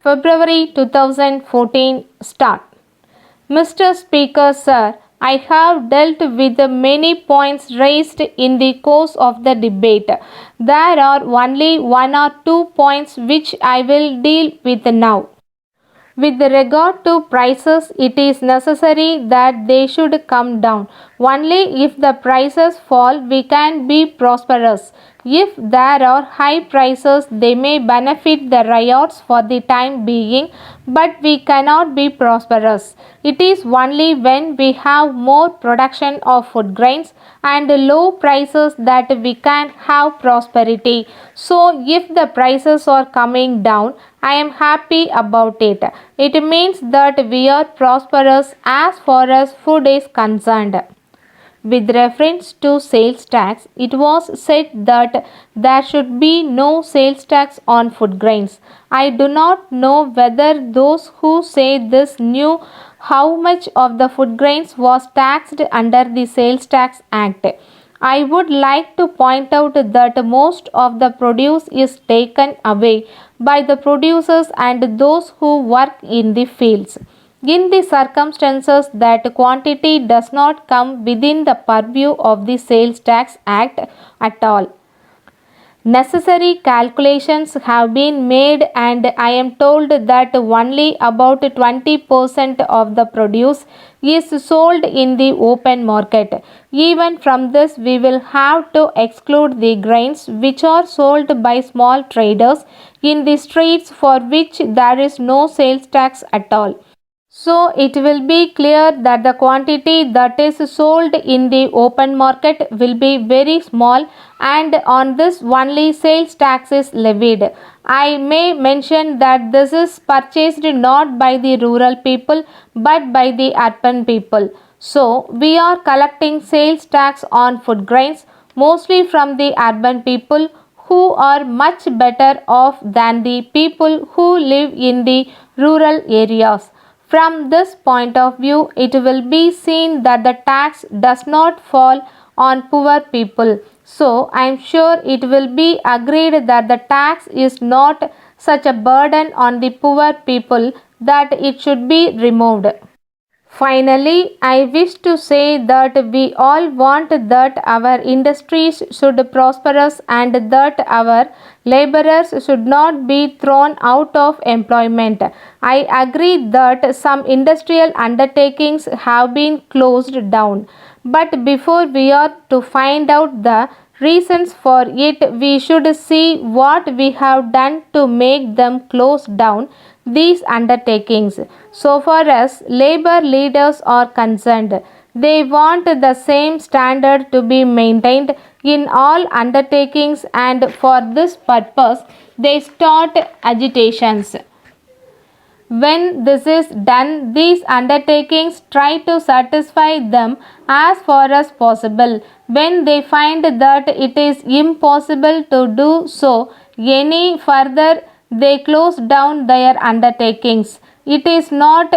February 2014 start. Mr. Speaker, sir, I have dealt with the many points raised in the course of the debate. There are only one or two points which I will deal with now. With regard to prices, it is necessary that they should come down. Only if the prices fall, we can be prosperous. If there are high prices, they may benefit the riots for the time being, but we cannot be prosperous. It is only when we have more production of food grains and low prices that we can have prosperity. So, if the prices are coming down, I am happy about it. It means that we are prosperous as far as food is concerned. With reference to sales tax, it was said that there should be no sales tax on food grains. I do not know whether those who say this knew how much of the food grains was taxed under the Sales Tax Act. I would like to point out that most of the produce is taken away by the producers and those who work in the fields. In the circumstances that quantity does not come within the purview of the Sales Tax Act at all. Necessary calculations have been made and I am told that only about 20% of the produce is sold in the open market. Even from this, we will have to exclude the grains which are sold by small traders in the streets for which there is no sales tax at all. So it will be clear that the quantity that is sold in the open market will be very small and on this only sales tax is levied. I may mention that this is purchased not by the rural people but by the urban people. So we are collecting sales tax on food grains mostly from the urban people who are much better off than the people who live in the rural areas. From this point of view, it will be seen that the tax does not fall on poor people. So, I am sure it will be agreed that the tax is not such a burden on the poor people that it should be removed. Finally, I wish to say that we all want that our industries should prosperous and that our laborers should not be thrown out of employment. I agree that some industrial undertakings have been closed down, but before we are to find out the reasons for it, we should see what we have done to make them close down these undertakings. So far as labor leaders are concerned, they want the same standard to be maintained in all undertakings and for this purpose they start agitations. When this is done, these undertakings try to satisfy them as far as possible. When they find that it is impossible to do so any further, they close down their undertakings. It is not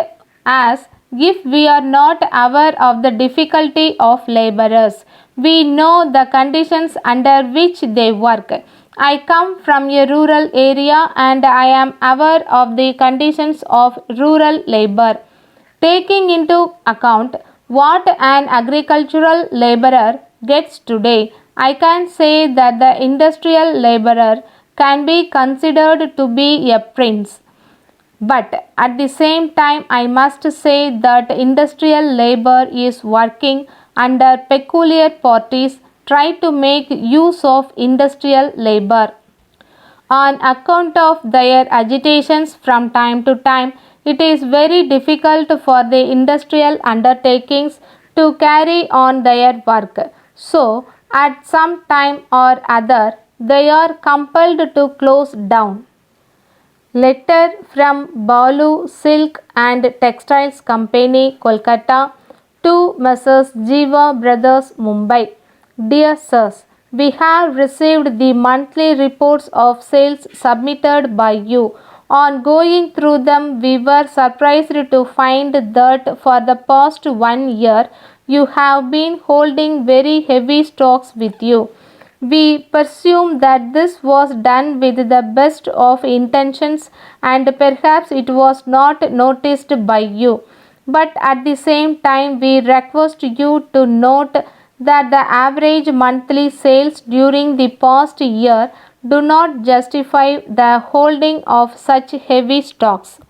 as if we are not aware of the difficulty of laborers. We know the conditions under which they work. I come from a rural area and I am aware of the conditions of rural labor. Taking into account what an agricultural laborer gets today, I can say that the industrial laborer can be considered to be a prince. But at the same time, I must say that industrial labor is working under peculiar parties try to make use of industrial labor. On account of their agitations from time to time, it is very difficult for the industrial undertakings to carry on their work. So, at some time or other, they are compelled to close down. Letter from Balu Silk and Textiles Company, Kolkata to Messrs. Jiva Brothers, Mumbai. Dear Sirs, we have received the monthly reports of sales submitted by you. On going through them, we were surprised to find that for the past 1 year, you have been holding very heavy stocks with you. We presume that this was done with the best of intentions and perhaps it was not noticed by you. But at the same time, we request you to note that the average monthly sales during the past year do not justify the holding of such heavy stocks.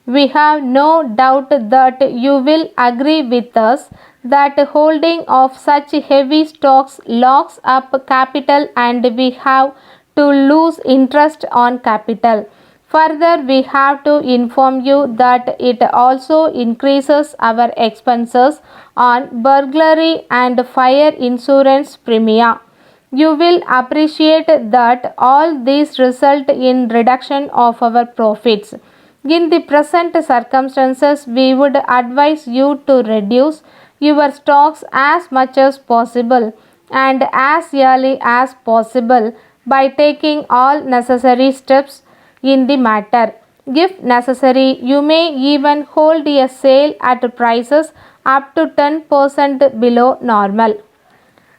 We have no doubt that you will agree with us that holding of such heavy stocks locks up capital and we have to lose interest on capital. Further, we have to inform you that it also increases our expenses on burglary and fire insurance premia. You will appreciate that all these result in reduction of our profits. In the present circumstances, we would advise you to reduce your stocks as much as possible and as early as possible by taking all necessary steps in the matter. If necessary, you may even hold a sale at prices up to 10% below normal.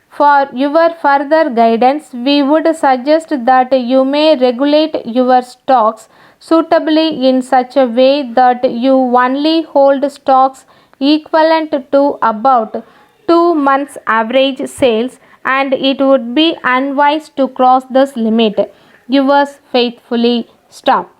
For your further guidance, we would suggest that you may regulate your stocks suitably in such a way that you only hold stocks equivalent to about 2 months average sales and it would be unwise to cross this limit. Yours faithfully, Stop.